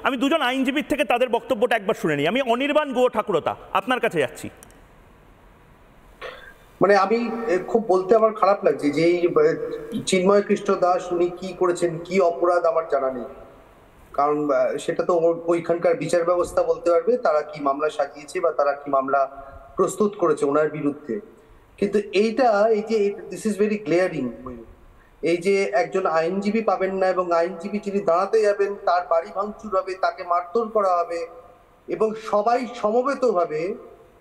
আমি দুজন আইনজীবীর থেকে তাদের বক্তব্যটা একবার শুনে নিই। আমি অনির্বাণ গুহ ঠাকুরতা আপনার কাছে যাচ্ছি। মানে আমি খুব বলতে আমার খারাপ লাগছে যে এই চিন্ময় কৃষ্ণ দাস উনি কি করেছেন, কি অপরাধ আমার জানা নেই। কারণ সেটা তো ওইখানকার বিচার ব্যবস্থা বলতে পারবে তারা কি মামলা সাজিয়েছে বা তারা কি মামলা প্রস্তুত করেছে ওনার বিরুদ্ধে। কিন্তু এইটা এই যে দিস ইজ ভেরি গ্লেয়ারিং, এই যে একজন আইনজীবী পাবেন না এবং আইনজীবী যিনি দাঁড়াতে যাবেন তার বাড়ি ভাঙচুর হবে, তাকে মারধর করা হবে এবং সবাই সমবেতভাবে,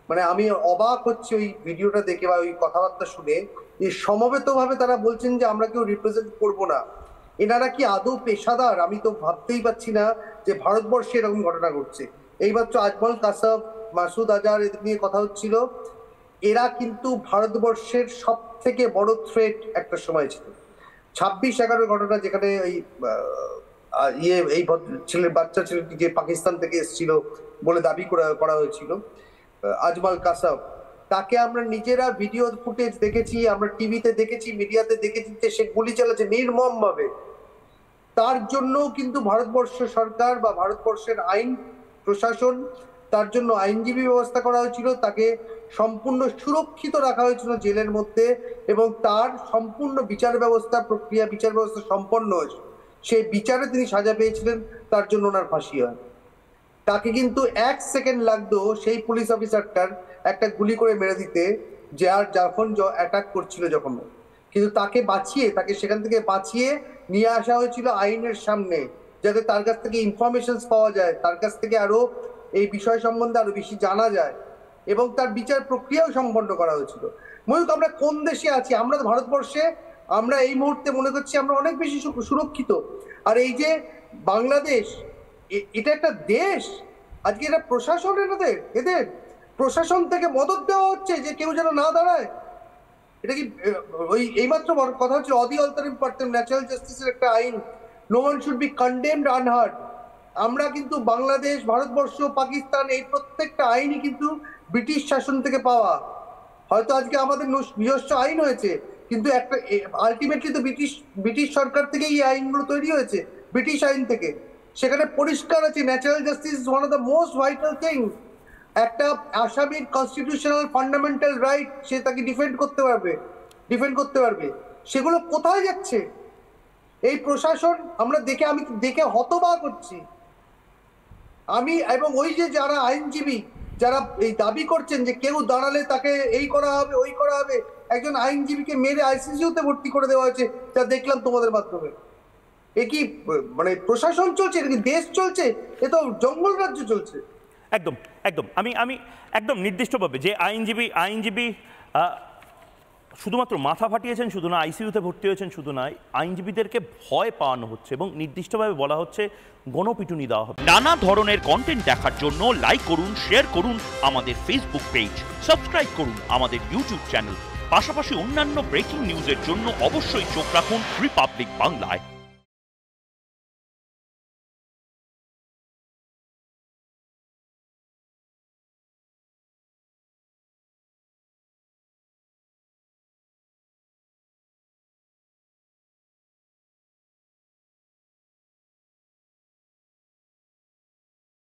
মানে আমি অবাক হচ্ছি ওই ভিডিওটা দেখে বা ওই কথাবার্তা শুনে, যে সমবেতভাবে তারা বলছেন যে আমরা কেউ রিপ্রেজেন্ট করব না। এনারা কি আদৌ পেশাদার? আমি তো ভাবতেই পারছি না যে ভারতবর্ষে এরকম ঘটনা ঘটছে। এইমাত্র আজমল কাসাব, মাসুদ আজহার এদের নিয়ে কথা হচ্ছিল। এরা কিন্তু ভারতবর্ষের সব থেকে বড় থ্রেট একটা সময় ছিল। 26/11 ঘটনা, যেখানে এই ছেলের বাচ্চা ছেলেটি যে পাকিস্তান থেকে এসেছিল বলে দাবি করা হয়েছিল, আজমল কাসাব, তাকে আমরা নিজেরা ভিডিও ফুটেজ দেখেছি, আমরা টিভিতে দেখেছি, মিডিয়াতে দেখেছি যে সে গুলি চালাচ্ছে নির্মম ভাবে। তার জন্য কিন্তু ভারতবর্ষ সরকার বা ভারতবর্ষের আইন প্রশাসন, তার জন্য আইনজীবী ব্যবস্থা করা হয়েছিল, তাকে সম্পূর্ণ সুরক্ষিত রাখা হয়েছিল জেলের মধ্যে এবং তার সম্পূর্ণ বিচার ব্যবস্থা প্রক্রিয়া বিচার ব্যবস্থা সম্পন্ন হয়েছিল। সেই বিচারে তিনি সাজা পেয়েছিলেন, তার জন্য ওনার ফাঁসি হয়। তাকে কিন্তু 1 সেকেন্ড লাগতো সেই পুলিশ অফিসারটার একটা গুলি করে মেরে দিতে, যে আর যখন অ্যাটাক করছিল যখন, কিন্তু তাকে সেখান থেকে বাঁচিয়ে নিয়ে আসা হয়েছিল আইনের সামনে, যাতে তার কাছ থেকে ইনফরমেশন পাওয়া যায়, তার কাছ থেকে আরো এই বিষয় সম্বন্ধে আরো বেশি জানা যায় এবং তার বিচার প্রক্রিয়াও সম্পন্ন করা হয়েছিল। ময়ূক, আমরা কোন দেশে আছি? আমরা ভারতবর্ষে আমরা এই মুহূর্তে মনে করছি আমরা অনেক বেশি সুরক্ষিত। আর এই যে বাংলাদেশ, এটা একটা দেশ, আজকে এটা প্রশাসন, এদের প্রশাসন থেকে মদত দেওয়া হচ্ছে যে কেউ যেন না দাঁড়ায়। এটা কি ওই এইমাত্র কথা হচ্ছে অদি অল্টারিম পার্টেম ন্যাচারাল জাস্টিসের একটা আইন, no one should be condemned unheard. আমরা কিন্তু বাংলাদেশ, ভারতবর্ষ, পাকিস্তান, এই প্রত্যেকটা আইনই কিন্তু ব্রিটিশ শাসন থেকে পাওয়া। হয়তো আজকে আমাদের নিজস্ব আইন হয়েছে, কিন্তু একটা আলটিমেটলি তো ব্রিটিশ সরকার থেকে এই আইনগুলো তৈরি হয়েছে, ব্রিটিশ আইন থেকে। সেখানে পরিষ্কার আছে natural justice is one of the most vital thing. একটা আসামির কনস্টিটিউশনাল ফান্ডামেন্টাল রাইট, সে তাকে ডিফেন্ড করতে পারবে। সেগুলো কোথায় যাচ্ছে এই প্রশাসন? আমি দেখে হতবাক হচ্ছি। এবং ওই যে যারা আইনজীবী, যারা এই দাবি করছেন যে কেউ দাঁড়ালে তাকে এই করা হবে ওই করা হবে, একজন আইনজীবীকে মেরে আইসিইউতে ভর্তি করে দেওয়া হয়েছে, যা দেখলাম তোমাদের মাধ্যমে। এ কি মানে প্রশাসন চলছে? এটা কি দেশ চলছে? এ তো জঙ্গল রাজ্য চলছে। একদম একদম আমি একদম নির্দিষ্টভাবে যে আইনজীবী শুধুমাত্র মাথা ফাটিয়েছেন শুধু না, আইসিইউতে ভর্তি হয়েছেন শুধু নয়, আইনজীবীদেরকে ভয় পাওয়ানো হচ্ছে এবং নির্দিষ্টভাবে বলা হচ্ছে গণপিটুনি দেওয়া হবে। নানা ধরনের কন্টেন্ট দেখার জন্য লাইক করুন, শেয়ার করুন আমাদের ফেসবুক পেজ, সাবস্ক্রাইব করুন আমাদের ইউটিউব চ্যানেল। পাশাপাশি অন্যান্য ব্রেকিং নিউজের জন্য অবশ্যই চোখ রাখুন রিপাবলিক বাংলায়।